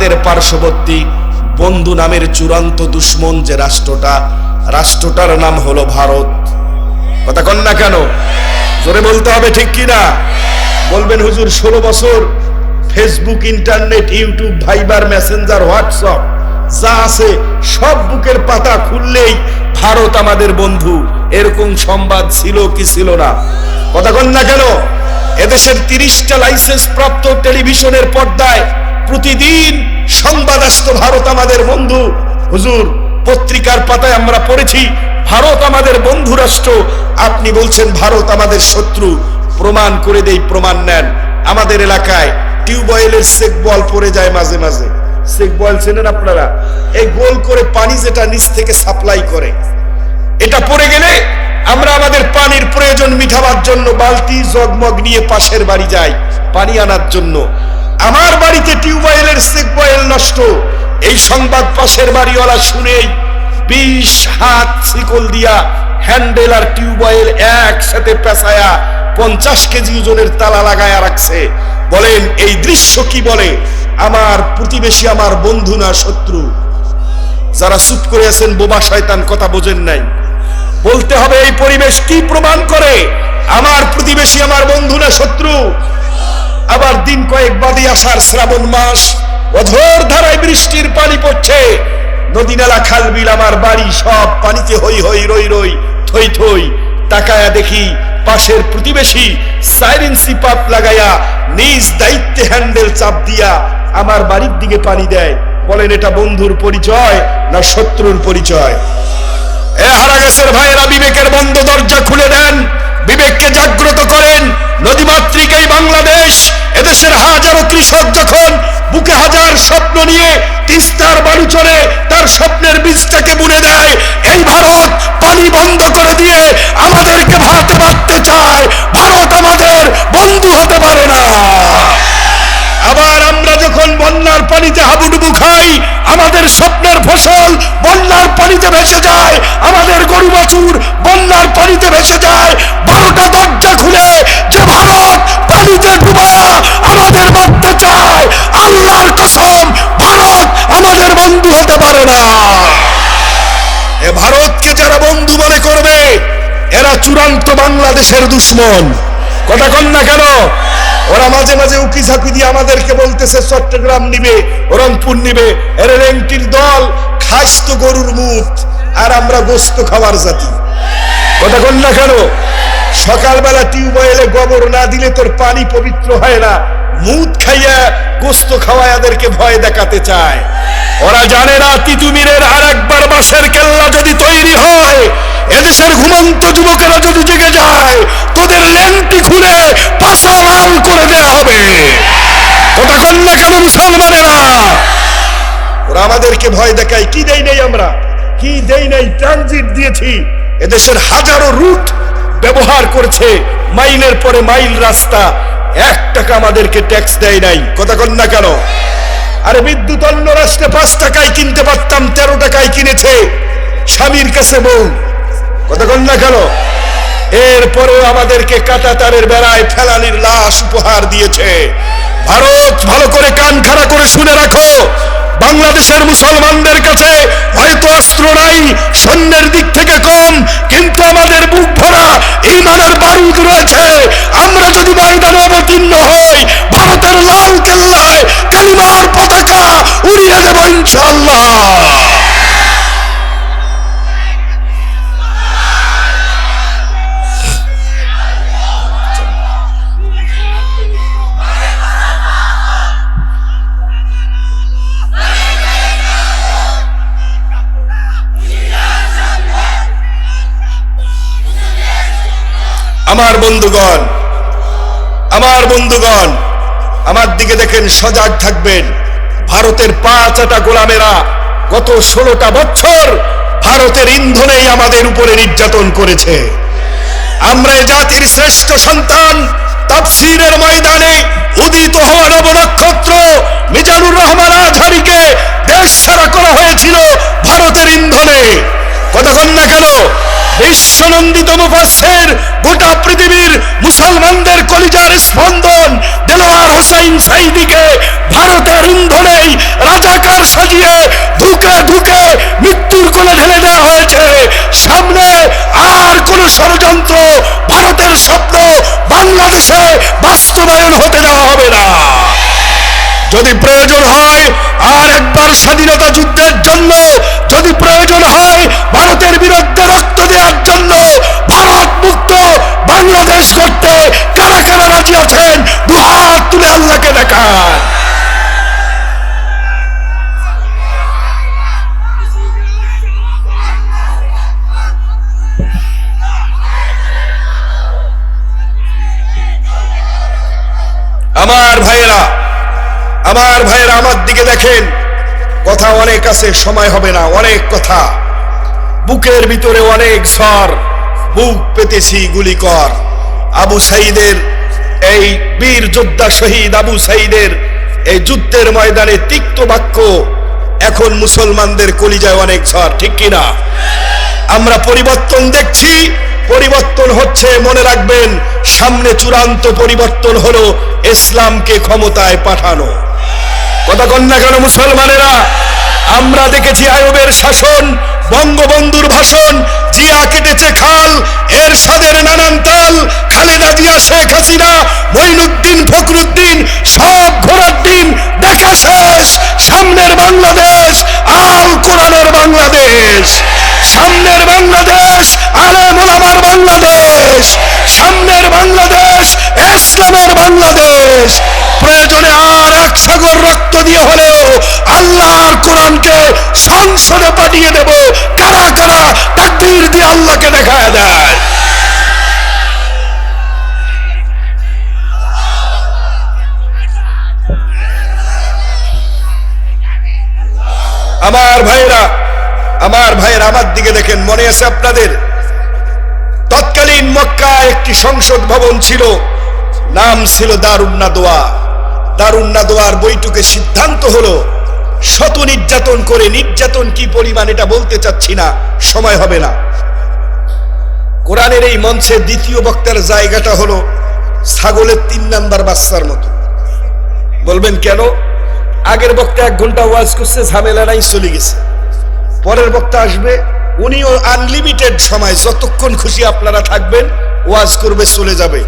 আমাদের পার্শ্ববর্তী বন্ধু নামের চূড়ান্ত দুশ্মন যে রাষ্ট্রটার নাম হলো ভারত। কথা কন না কেন? জোরে বলতে হবে, ঠিক কিনা? বলবেন হুজুর 16 বছর Facebook, internet, YouTube, Viber, Messenger, WhatsApp যা আছে সব বুকের পাতা খুললেই ভারত আমাদের বন্ধু, এরকম সংবাদ ছিল কি ছিল না? কথা কন না কেন? এদেশের 30টা লাইসেন্স প্রাপ্ত টেলিভিশনের পর্দায় প্রতিদিন সংবাদ আসতো ভারত আমাদের বন্ধু। হুজুর পত্রিকার পাতায় আমরা পড়েছি ভারত আমাদের বন্ধু রাষ্ট্র, আপনি বলছেন ভারত আমাদের শত্রু। প্রমাণ করে দেই, প্রমাণ নেন। আমাদের এলাকায় টিউবওয়েলের চেক বল পড়ে যায় মাঝে মাঝে। চেক বল চেনেন আপনারা? এই গোল করে পানি যেটা নিচ থেকে সাপ্লাই করে, এটা পড়ে গেলে আমরা আমাদের পানির প্রয়োজন মিটাবার জন্য বালতি জগমগ নিয়ে পাশের বাড়ি যাই পানি আনার জন্য। আমার বাড়িতে টিউবওয়েলের চেক বয়েল নষ্ট, এই সংবাদ পাশের বাড়িওয়ালা শুনেই 20 হাত শিকল দিয়া হ্যান্ডেল আর টিউবওয়েল একসাথে পেঁচায়া 50 কেজি ওজনের তালা লাগায়া রাখছে। বলেন এই দৃশ্য কি বলে? আমার প্রতিবেশী আমার বন্ধু না শত্রু? যারা চুপ করে আছেন বোবা শয়তান, কথা বোঝেন নাই। বলতে হবে এই পরিবেশ কি প্রমাণ করে আমার প্রতিবেশী আমার বন্ধু না শত্রু? আবার দিন কয়েক বাদে আসার শ্রাবণ মাস, অঝোর ধারায় বৃষ্টির পানি পড়ছে, নদী নালা খাল বিল আমার বাড়ি সব পানিতে হই হই রই রই থই থই। তাকায়া দেখি পাশের প্রতিবেশী 4 ইঞ্চি পাপ লাগায়া নিজ দায়িত্বে হ্যান্ডেল চাপ দিয়া আমার বাড়ির দিকে পানি দেয়। বলেন এটা বন্ধুর পরিচয় না শত্রুর পরিচয়? এ হারাগাছের ভাইয়েরা, বিবেকের বন্ধ দরজা খুলে দেন, বিবেককে জাগ্রত করেন। নদীমাতৃক এই বাংলাদেশ, এদেশের হাজারো কৃষক যখন বুকে হাজার স্বপ্ন নিয়ে তিস্তার বালুচরে তার স্বপ্নের বীজটাকে বুনে দেয়, এই ভারত পানি বন্ধ করে দিয়ে আমাদেরকে ভাতে বাঁধতে চায়। ভারত আমাদের বন্ধু হতে পারে না। আবার আমরা যখন বন্যার পানিতে হাবুডুবু খাই, আমাদের স্বপ্নের ফসল বন্যার পানিতে ভেসে যায়, আমাদের গরু বাছুর বন্যার পানিতে ভেসে যায়। 12টা দরজা খুলে যে ভারত পানিতে ডুবায়া আমাদের মারতে চায়, আল্লাহর কসম ভারত আমাদের বন্ধু হতে পারে না। এ ভারতকে যারা বন্ধু মনে করবে এরা চূড়ান্ত বাংলাদেশের দুশ্মন। কথা কন না কেন? ওরা মাঝে মাঝে উকি ঝাঁকি দিয়ে আমাদেরকে বলতেছে চট্টগ্রাম নিবে, রংপুর নিবে। এর রেংটির দল খাস তো গরুর মুখ, আর আমরা গোস্ত খাওয়ার জাতি। কথা কন না কেন? সকালবেলা টিউবওয়েলে গোবর না দিলে তোর পানি পবিত্র হয় না, মুখ খাইয়া গোস্ত খাওয়ায় এদেরকে ভয় দেখাতে চায়। ওরা জানে না তিতুমিরের আর একবার বাঁশের কেল্লা যদি তৈরি হয়, এদেশের ঘুমন্ত যুবকেরা যদি জেগে যায়, তোদের ল্যাংটি খুলে পাশা লাল করে দেয়া হবে। কথা কন না কেন মুসলমানেরা? ওরা আমাদেরকে ভয় দেখায়। কি দেই নাই আমরা? কি দেই নাই? ট্রানজিট দিয়েছি। এদেশের হাজারো রুট ব্যবহার করেছে, মাইলের পরে মাইল রাস্তা, 1 টাকা আমাদেরকে ট্যাক্স দেয় নাই। কথা কন না কেন? আরে বিদ্যুৎ অন্য রাষ্ট্রে 5 টাকায় কিনতে পারতাম, 13 টাকায় কিনেছে স্বামীর কাছে বউ। কথা কন না কেন? এরপরেও আমাদেরকে কাঁটা তারের বেড়ায় ফেলানির লাশ উপহার দিয়েছে। ভারত ভালো করে কান খাড়া করে শুনে রাখো, বাংলাদেশের মুসলমানদের কাছে হয়তো অস্ত্র নাই, সৈন্যের দিক থেকে কম, কিন্তু আমাদের বুক ভরা ঈমানের বারুদ রয়েছে। আমরা যদি ময়দানে অবতীর্ণ হই, ভারতের লাল কেল্লায় কালিমার পতাকা উড়িয়ে দেব ইনশাআল্লাহ। আমার বন্ধুগণ, আমার দিকে দেখেন, সজাগ থাকবেন। ভারতের 5 আটা গোলামেরা গত 16টা বছর ভারতের ইন্ধনেই আমাদের উপরে নির্যাতন করেছে। আমরা জাতির শ্রেষ্ঠ সন্তান, তাফসীরের ময়দানে উদিত হওয়া নবনক্ষত্র মিজানুর রহমান আজহারীকে দেশ ছাড়া করা হয়েছিল ভারতের ইন্ধনে। কথা কন না কেন? বিশ্বনন্দিত মুফাসসির, গোটা পৃথিবীর মুসলমানদের কলিজার স্পন্দন দেলোয়ার হোসাইন সাইদিকে ভারতের ইন্ধনেই বাংলাদেশে বাস্তবায়ন হতে দেওয়া হবে না। যদি প্রয়োজন হয় আর একবার স্বাধীনতা যুদ্ধের জন্য, যদি প্রয়োজন হয় ভারতের বিরুদ্ধে রক্ত দেওয়ার জন্য, ভারত মুক্ত বাংলাদেশ করতে কারা কারা রাজি আছেন দুহাত তুলে আল্লাহকে দেখান। আমার ভাইয়েরা, আমার ভাইয়েরা, আমার দিকে দেখেন। কথা অনেক আছে, সময় হবে না, অনেক কথা। বুকের ভিতরে অনেক ঝড়, বুক পেতেছি গুলি কর। আবু সাইদের এই বীর যোদ্ধা শহীদ আবু সাইদের এই যুদ্ধের ময়দানে তিক্ত বাক্য এখন মুসলমানদের কলিজায় অনেক ঝড়, ঠিক কিনা? আমরা পরিবর্তন দেখছি, পরিবর্তন হচ্ছে। মনে রাখবেন, সামনে চূড়ান্ত পরিবর্তন হলো ইসলামকে ক্ষমতায় পাঠানো। কথা কন না কেন মুসলমানেরা? আমরা দেখেছি আইয়ুবের শাসন, বঙ্গবন্ধুর ভাষণ, জিয়া কেটেছে খাল, এরশাদের নানান তাল, খালেদা জিয়া, শেখ হাসিনা, মঈনুদ্দিন, ফখরুদ্দিন, সব ঘোড়ার দিন দেখা শেষ। সামনের বাংলাদেশ আল কোরআনের বাংলাদেশ, সামনের বাংলাদেশ আলেম ওলামার বাংলাদেশ, সামনের বাংলাদেশ ইসলামের বাংলাদেশ। প্রয়োজনে আর এক সাগর রক্ত দিয়ে হলেও আল্লাহর কোরআনকে সংসদে পাঠিয়ে দেব। কারা কারা তাকবীর দিয়ে আল্লাহকে দেখায় দেয়? আমার ভাইরা, আমার ভাইয়েরা, আমার দিকে দেখেন। মনে আছে আপনাদের, তৎকালীন মক্কা একটি সংসদ ভবন ছিল, নাম ছিল দারুন নাদওয়া। দারুন নাদওয়ার বৈঠকে সিদ্ধান্ত হলো শত নির্যাতন করে, নির্যাতন কি পরিমাণ এটা বলতে চাচ্ছি না, সময় হবে না। কোরআনের এই মঞ্চে দ্বিতীয় বক্তার জায়গাটা হলো ছাগলের 3 নাম্বার বাচ্চার মতো। বলবেন কেন? আগের বক্তা 1 ঘন্টা ওয়াজ করছে, ঝামেলা নাই, চলে গেছে। পরের বক্তা আসবে, উনিও আনলিমিটেড সময়, যতক্ষণ খুশি আপনারা থাকবেন, ওয়াজ করবে, চলে যাবে।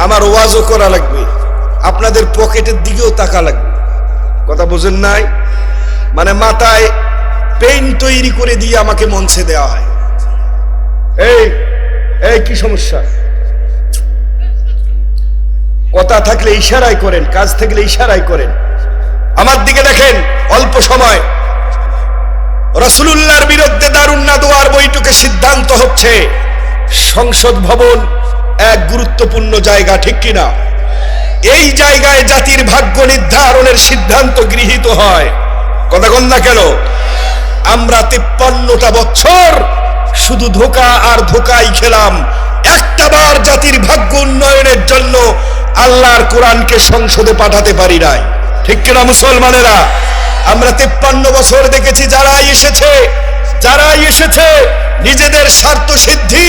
আমার ওয়াজও করা লাগবে, আপনাদের পকেটের দিকেও তাকা লাগবে। কথা বোঝেন নাই? মানে মাথায় পেইন তৈরি করে দিয়ে আমাকে মঞ্চে দেওয়া হয়। এই এই কি সমস্যা? কথা থাকলে ইশারাই করেন, কাজ থাকলে ইশারাই করেন। আমার দিকে দেখেন, অল্প সময় রাসূলুল্লাহর বিরুদ্ধে দারুন নাদওয়ার বৈঠকে সিদ্ধান্ত হচ্ছে। সংসদ ভবন এক গুরুত্বপূর্ণ জায়গা, ঠিক কিনা? এই জায়গায় জাতির ভাগ্য নির্ধারণের সিদ্ধান্ত গৃহীত হয়। কথা কন না কেন? আমরা 53টা বছর শুধু ধোঁকা আর ধোঁকাই খেলাম। একটা বার জাতির ভাগ্য উন্নয়নের জন্য আল্লাহর কোরআনকে সংসদে পাঠাতে পারি নাই, ঠিক কিনা মুসলমানেরা? আমরা 53 বছর দেখেছি যারাই এসেছে নিজেদের স্বার্থ সিদ্ধি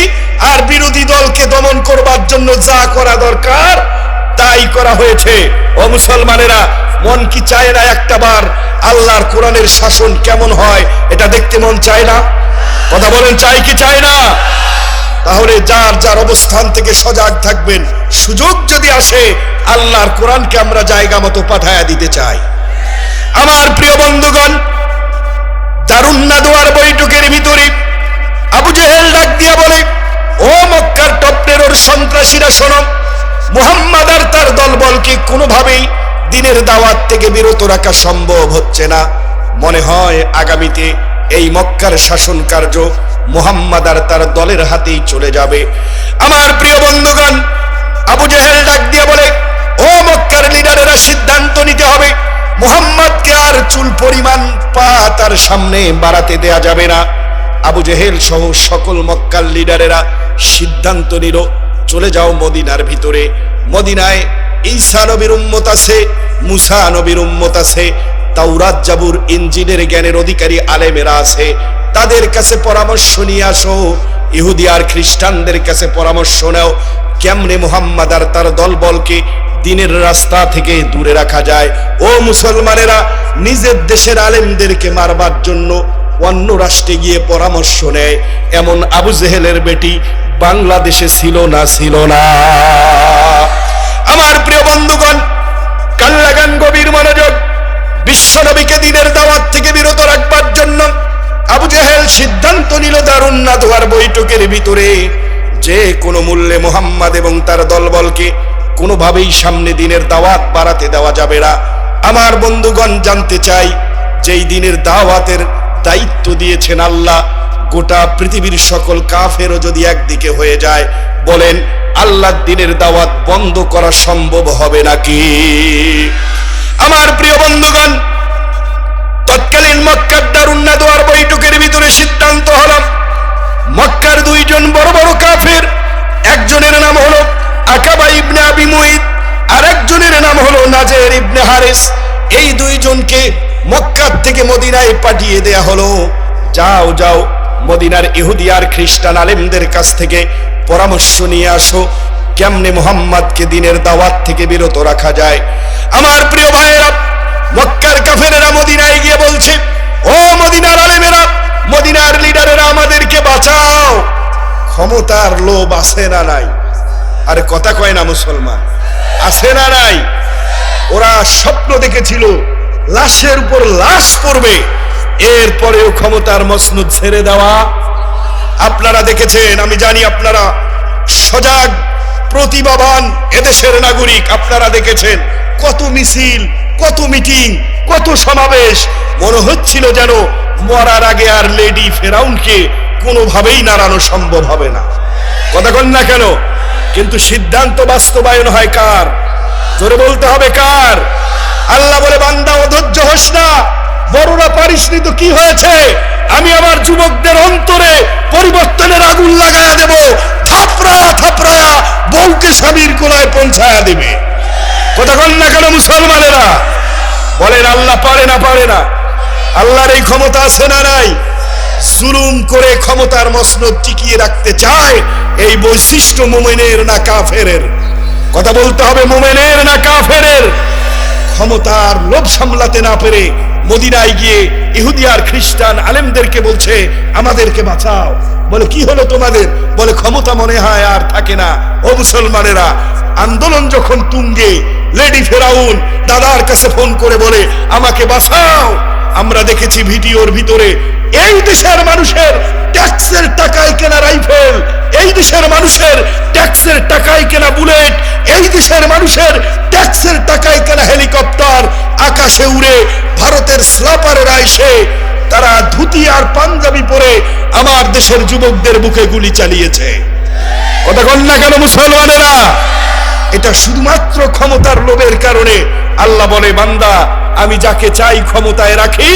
আর বিরোধী দলকে দমন করবার জন্য যা করা দরকার তাই করা হয়েছে। ও মুসলমানেরা, মন কি চায় না একটা বার আল্লাহর কোরআনের শাসন কেমন হয় এটা দেখতে মন চায় না? কথা বলেন, চাই কি চায় না? তাহলে যার যার অবস্থান থেকে সজাগ থাকবেন। সুযোগ যদি আসে, আল্লাহর কোরআনকে আমরা জায়গা মতো পাঠায়া দিতে চাই। আমার প্রিয় বন্ধুগণ, দারুন নাদওয়ার বৈঠকের ভিতরে আবু জেহেল ডাক দিয়া বলে, ও মক্কার টপটেরোর সন্ত্রাসীরা শোনো, মুহাম্মদ আর তার দলবলকে কোনোভাবেই দিনের দাওয়াত থেকে বিরত রাখা সম্ভব হচ্ছে না। মনে হয় আগামীতে এই মক্কার শাসন কার্য মুহাম্মদ আর তার দলের হাতেই চলে যাবে। আমার প্রিয় বন্ধুগণ, আবু জেহেল ডাক দিয়ে বলে, ও মক্কার লিডারেরা, সিদ্ধান্ত নিতে হবে। মুহাম্মদকে আর চুল পরিমাণ পা তার সামনে বাড়াতে দেয়া যাবে না। আবু জেহেল সহ সকল মক্কার লিডারেরা সিদ্ধান্ত নিল, চলে যাও মদিনার ভিতরে। মদিনায় ঈসা নবীর উম্মত আছে, মুসা নবীর উম্মত আছে, তাওরাত জাবুর ইনজিলের জ্ঞানের অধিকারী আলেমেরা আছে। তাদের কাছে পরামর্শ নিয়ে আসো। ইহুদি আর খ্রিস্টানদের কাছে পরামর্শ নাও, কেমনে মুহাম্মদ আর তার দলবলকে দিনের রাস্তা থেকে দূরে রাখা যায়। ও মুসলমানেরা, নিজের দেশের আলেমদেরকে মারবার জন্য অন্য রাষ্ট্রে গিয়ে পরামর্শ নেয়, এমন আবু জেহেলের বেটি বাংলাদেশে ছিল না? আমার প্রিয় বন্ধুগণ, কান লাগান, গভীর মনোযোগ। বিশ্বনবীকে দ্বীনের দাওয়াত থেকে বিরত রাখবার জন্য আবু জেহেল সিদ্ধান্ত নিল দারুন নাদওয়ার বৈঠকের ভিতরে যে কোনো মূল্যে মুহাম্মদ এবং তার দলবলকে কোনোভাবেই সামনে দ্বীনের দাওয়াত বাড়াতে দেওয়া যাবে না। আমার বন্ধুগণ, জানতে চাই, যেই দ্বীনের দাওয়াতের দায়িত্ব দিয়েছেন আল্লাহ, গোটা পৃথিবীর সকল কাফেরও যদি একদিকে হয়ে যায়, বলেন আল্লাহর দ্বীনের দাওয়াত বন্ধ করা সম্ভব হবে নাকি? আমার প্রিয় বন্ধুগণ, তৎকালীন মক্কার দারুন নাদওয়ার বৈঠকের ভিতরে সিদ্ধান্ত হলো মক্কার দুইজন বড় বড় কাফের, একজনের নাম হলো আকাবা ইবনে আবি মুইত, আর একজনের নাম হলো নাজের ইবনে হারিস। এই দুইজনকে মক্কা থেকে মদিনায় পাঠিয়ে দেয়া হলো, যাও যাও মদিনার ইহুদি আর খ্রিস্টান আলেমদের কাছ থেকে পরামর্শ নিয়ে আসো কেমনে মুহাম্মদকে দ্বীনের দাওয়াত থেকে বিরত রাখা যায়। আমার প্রিয় ভাইয়েরা, মক্কার কাফেরেরা মদিনায় গিয়ে বলছে, ও মদিনার আলেমেরা, মদিনার লিডারেরা, আমাদেরকে বাঁচাও। ক্ষমতার লোভ আছে না নাই? আরে কথা কয় না মুসলমান, আছে না নাই? ওরা স্বপ্ন দেখেছিল লাশের উপর লাশ পড়বে, এরপরেও ক্ষমতার মসনদ ছেড়ে দেওয়া। আপনারা দেখেছেন, আমি জানি আপনারা সজাগ প্রতিভাবান এদেশের নাগরিক, আপনারা দেখেছেন কত মিছিল, কত মিটিং, কত সমাবেশ। মনে হচ্ছিল যেন মরার আগে আর লেডি ফেরাউনকে কোনোভাবেই নাড়ানো সম্ভব হবে না। কথা কন না কেন? কিন্তু সিদ্ধান্ত বাস্তবায়ন হয় কার? জোরে বলতে হবে কার? আল্লাহ বলে, বান্দা অধৈর্য হোস না, বড়রা পারিসনি তো কি হয়েছে, আমি আমার যুবকদের অন্তরে পরিবর্তনের আগুন লাগায়া দেব, থাপড়ায়া থাপড়ায়া বউকে স্বামীর কোলায় পৌঁছায়া দিবে। কথা কন না কেন মুসলমানেরা? বলেন আল্লাহ পারে না? পারে না? আল্লাহর এই ক্ষমতা আছে না নাই? জুলুম করে ক্ষমতার মসনদ টিকিয়ে রাখতে চায়। এই বৈশিষ্ট্য মুমিনের না কাফেরের? কথা বলতে হবে, মুমিনের না কাফেরের? ক্ষমতার লোভ সামলাতে না পেরে মদিনায় গিয়ে ইহুদি আর খ্রিস্টান আলেমদেরকে বলছে, আমাদেরকে বাঁচাও। বলে কি হলো তোমাদের? বলে ক্ষমতা মনে হয় আর থাকে না। ও মুসলমানেরা, আন্দোলন যখন তুঙ্গে, লেডি ফেরাউন দাদার কাছে ফোন করে বলে, আমাকে বাঁচাও। আমরা দেখেছি ভিডিওর ভিতরে, এই দেশের মানুষের ট্যাক্সের টাকায় কেনা রাইফেল, এই দেশের মানুষের ট্যাক্সের টাকায় কেনা বুলেট, এই দেশের মানুষের ট্যাক্সের টাকায় কেনা হেলিকপ্টার আকাশে উড়ে ভারতের স্নাইপাররা এসে তারা ধুতি আর পাঞ্জাবি পরে আমার দেশের যুবকদের বুকে গুলি চালিয়েছে। কথা কন না কেন মুসলমানেরা? এটা শুধুমাত্র ক্ষমতার লোভের কারণে। আল্লাহ বলে, বান্দা আমি যাকে চাই ক্ষমতায় রাখি,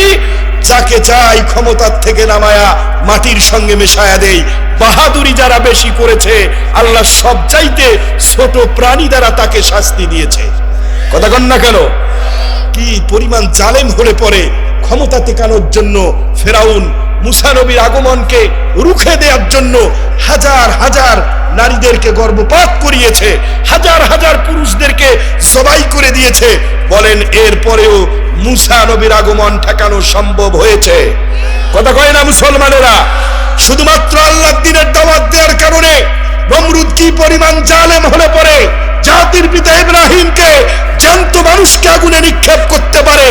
যাকে চাই ক্ষমতার থেকে নামায়া মাটির সঙ্গে মেশায়া দেই। বাহাদুরি যারা বেশি করেছে, আল্লাহ সব চাইতে ছোট প্রাণী দ্বারা তাকে শাস্তি দিয়েছে। কথা কন না কেন? কি পরিমাণ জালেম হলে পরে ক্ষমতা টেকানোর জন্য ফেরাউন মুসা নবীর আগমনকে রুখে দেওয়ার জন্য হাজার হাজার নারীদেরকে গর্ভপাত করিয়েছে, হাজার হাজার পুরুষদেরকে জবাই করে দিয়েছে। বলেন এরপরেও মুসা নবীর আগমন ঠেকানো সম্ভব হয়েছে? কথা কয় না মুসলমানেরা? শুধুমাত্র আল্লাহর দ্বীনের দাওয়াত দেওয়ার কারণে নমরুদ কি পরিমাণ জালেম হলে পরে জাতির পিতা ইব্রাহিমকে জ্যান্ত মানুষকে আগুনে নিক্ষেপ করতে পারে,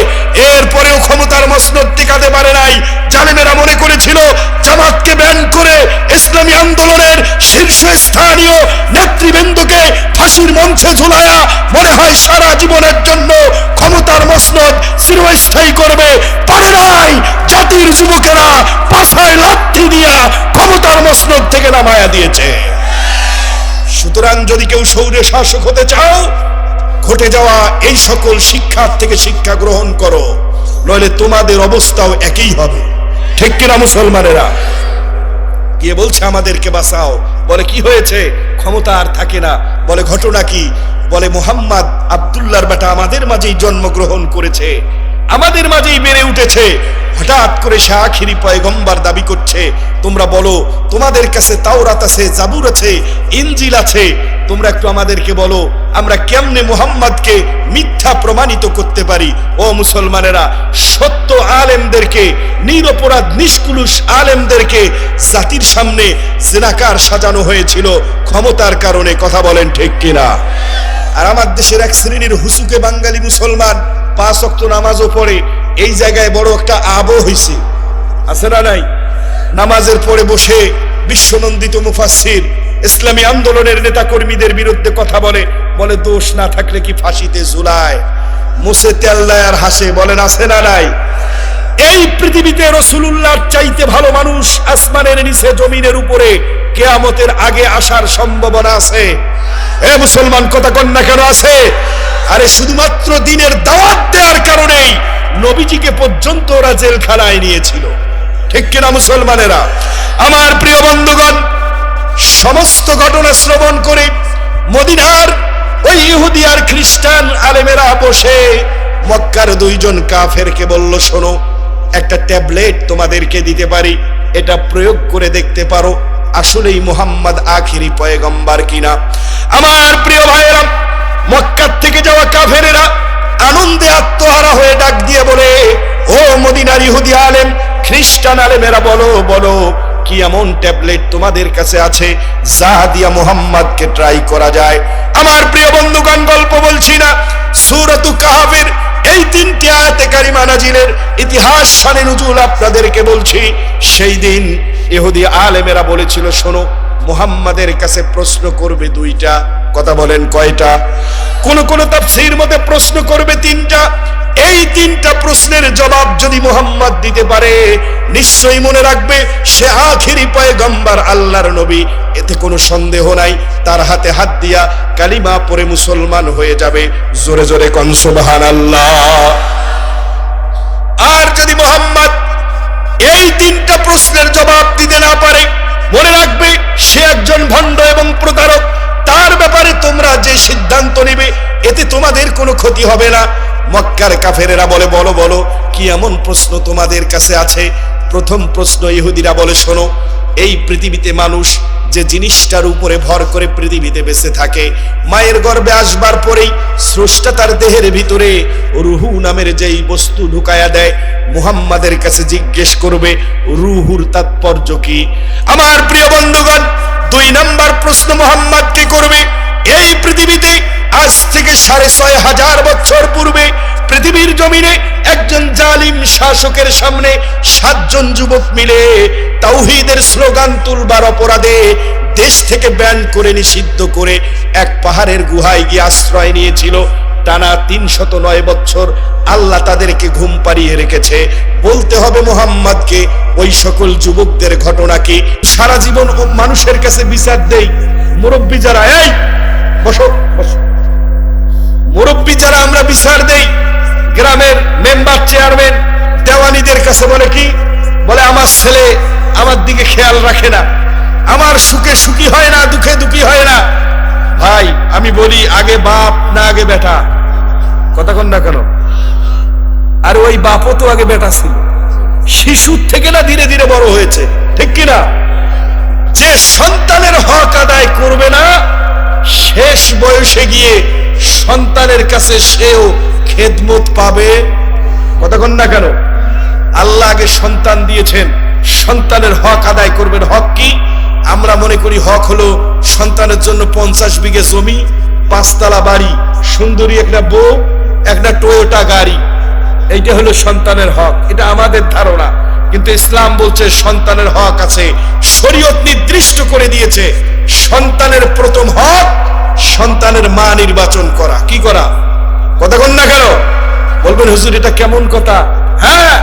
এরপরেও ক্ষমতার মসনদ টিকাতে পারে নাই। জালেমেরা মনে করেছিল জামাতকে ব্যান করে ইসলামী আন্দোলনের শীর্ষস্থানীয় নেতৃবৃন্দকে ফাঁসির মঞ্চে ঝুলায়া মনে হয় সারা জীবনের জন্য ক্ষমতার মসনদ চিরস্থায়ী করবে। পারে নাই। জাতির যুবকেরা পাছায় লাঠি দিয়া ক্ষমতার মসনদ থেকে নামায়া দিয়েছে। সুতরাং যদি কেউ সৌরে শাসক হতে চাও, ঘটে যাওয়া এই সকল শিক্ষার থেকে শিক্ষা গ্রহণ করো, নইলে তোমাদের অবস্থাও একই হবে। ঠিক কিনা মুসলমানেরা? গিয়ে বলছে আমাদেরকে বাঁচাও। বলে কি হয়েছে? ক্ষমতা আর থাকে না। বলে ঘটনা কি? বলে মুহাম্মদ আব্দুল্লাহর বেটা আমাদের মাঝেই জন্মগ্রহণ করেছে, আমাদের মাঝেই বেড়ে উঠেছে। হঠাৎ করে সে আখিরি পয়গম্বর দাবি করছে। তোমরা বলো, তোমাদের কাছে তাওরাত আছে, জাবুর আছে, ইনজিল আছে, তোমরা একটু আমাদেরকে বলো আমরা কেমনে মুহাম্মদকে মিথ্যা প্রমাণিত করতে পারি। ও মুসলমানেরা, সত্য আলেমদেরকে, নিরপরাধ নিষ্কুলুষ আলেমদেরকে জাতির সামনে জিনাকার সাজানো হয়েছিল ক্ষমতার কারণে। কথা বলেন ঠিক কিনা? আর আমার দেশের এক শ্রেণীর হুসুকে বাঙালি মুসলমান 5 ওয়াক্ত নামাজও পড়ে। এই জায়গায় বড় একটা আবহ হইছে, আছে না নাই? নামাজের পরে বসে বিশ্বনন্দিত মুফাসসির ইসলামী আন্দোলনের নেতা কর্মীদের বিরুদ্ধে কথা বলে, বলে দোষ না থাকলে কি ফাঁসিতে ঝুলায়, মুছে তেল দেয় আর হাসে। বলেন আছে না নাই? এই পৃথিবীতে রাসূলুল্লাহর চাইতে ভালো মানুষ আসমানের নিচে জমিনের উপরে কিয়ামতের আগে আসার সম্ভাবনা আছে। এ মুসলমান কথা কন না কেন আছে? আরে শুধুমাত্র দ্বীনের দাওয়াত দেওয়ার কারণেই নবীজিকে পর্যন্ত ওরা জেলখানায় নিয়েছিল, ঠিক কিনা মুসলমানেরা? আমার প্রিয় বন্ধুগণ, সমস্ত ঘটনা শ্রবণ করে মদিনার ওই ইহুদি আর খ্রিস্টান আলেমেরা বসে মক্কার 2 জন কাফেরকে বলল, শোনো, একটা ট্যাবলেট তোমাদেরকে দিতে পারি, এটা প্রয়োগ করে দেখতে পারো আসলেই মুহাম্মদ আখিরি পয়গম্বর কিনা। আমার প্রিয় ভাইয়েরা, মক্কার থেকে যাওয়া কাফেরেরা আনন্দে আত্মহারা হয়ে ডাক দিয়ে বলে, ও মদিনার ইহুদি আলেম, খ্রিস্টান আলেমেরা, বলো বলো কি এমন ট্যাবলেট তোমাদের কাছে আছে যা দিয়া মুহাম্মদকে ট্রাই করা যায়? আমার প্রিয় বন্ধুগণ, গল্প বলছি না, সূরাতুল কাহফের এই 3টি আয়াতে কারিমা নাজিলের ইতিহাস শানে নুজুল আপনাদেরকে বলছি। সেই দিন ইহুদি আলেমেরা বলেছিল, শোনো, মুহাম্মাদের কাছে প্রশ্ন করবে 2টা। কথা বলেন কয়টা? কোন কোন তাফসীর মতে প্রশ্ন করবে 3টা। এই 3টা প্রশ্নের জবাব যদি মুহাম্মদ দিতে পারে, নিশ্চয়ই মনে রাখবে সে আখিরি পয়গম্বর, আল্লাহর নবী, এতে কোনো সন্দেহ নাই। তার হাতে হাত দিয়া কালিমা পড়ে মুসলমান হয়ে যাবে। জোরে জোরে কোন সুবহানাল্লাহ। আর যদি মুহাম্মদ এই 3টা প্রশ্নের জবাব দিতে না পারে, মনে রাখবে সে একজন ভণ্ড এবং প্রতারক। তার ব্যাপারে তোমরা যে সিদ্ধান্ত নেবে এতে তোমাদের কোনো ক্ষতি হবে না। মক্কার কাফেরেরা বলে, বলো বলো কি এমন প্রশ্ন তোমাদের কাছে আছে? প্রথম প্রশ্ন, ইহুদিরা বলে, শোনো, এই পৃথিবীতে মানুষ যে জিনিসটার উপরে ভর করে পৃথিবীতে বেঁচে থাকে, মায়ের গর্ভে আসবার পরেই স্রষ্টা তার দেহের ভিতরে রুহু নামের যেই বস্তু ঢুকায়া দেয়, মুহাম্মাদের কাছে জিজ্ঞেস করবে রুহুর তাৎপর্য কি? আমার প্রিয় বন্ধুগণ, 2 নাম্বার প্রশ্ন মুহাম্মদকে করবে। এই পৃথিবীতে আজ থেকে 6500 বছর পূর্বে পৃথিবীর জমিনে একজন জালিম শাসকের সামনে 7 জন যুবক মিলে তাওহীদের স্লোগান তুলবার অপরাধে দেশ থেকে ব্যান করে, নিষিদ্ধ করে এক পাহাড়ের গুহায় গিয়ে আশ্রয় নিয়েছিল। টানা 309 বছর আল্লাহ তাদেরকে ঘুম পাড়িয়ে রেখেছে। বলতে হবে মুহাম্মদকে ওই সকল যুবকদের ঘটনা কি। সারা জীবন মানুষের কাছে বিচার দেই, মুরব্বী যারা, এই বসো বসো, মুরব্বী যারা আমরা বিচার দেই, গ্রামের মেম্বার, চেয়ারম্যান, দেওয়ানিদের কাছে বলে কি? বলে আমার ছেলে আমার দিকে খেয়াল রাখে না, আমার সুখে সুখী হয় না, দুঃখে দুঃখী হয় না। ভাই আমি বলি, আগে বাপ না আগে বেটা? কথা কন না কেন? আর ওই বাপও তো আগে বেটা ছিল, শিশুর থেকে না ধীরে ধীরে বড় হয়েছে, ঠিক কিনা? যে সন্তানের হক আদায় করবে না, শেষ বয়সে গিয়ে সন্তানের কাছে সেও খেদমত পাবে। কথা কন না কেন? আল্লাহ আগে সন্তান দিয়েছেন, সন্তানের হক আদায় করবেন। হক কি? আমরা মনে করি হক হলো সন্তানের জন্য 50 বিঘে জমি, 5 তলা বাড়ি, সুন্দরী একটা বউ, একটা টয়োটা গাড়ি, এইটা হলো সন্তানের হক। এটা আমাদের ধারণা, কিন্তু ইসলাম বলছে সন্তানের হক আছে। শরীয়ত নির্দিষ্ট করে দিয়েছে সন্তানের প্রথম হক সন্তানের মা নির্বাচন করা। কি করা? কথা কন না কেন? বলবেন হুজুর এটা কেমন কথা? হ্যাঁ,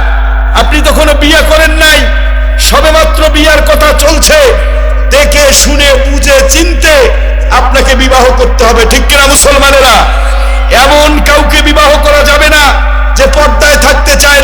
আপনি তো কোনো বিয়ে করেন নাই, সবেমাত্র বিয়ার কথা চলছে। দেখে শুনে বুঝে চিনতে আপনাকে বিবাহ করতে হবে, ঠিক কিনা মুসলমানেরা? এমন কাউকে বিবাহ করা যাবে না যে পর্দায় থাকতে চায় না,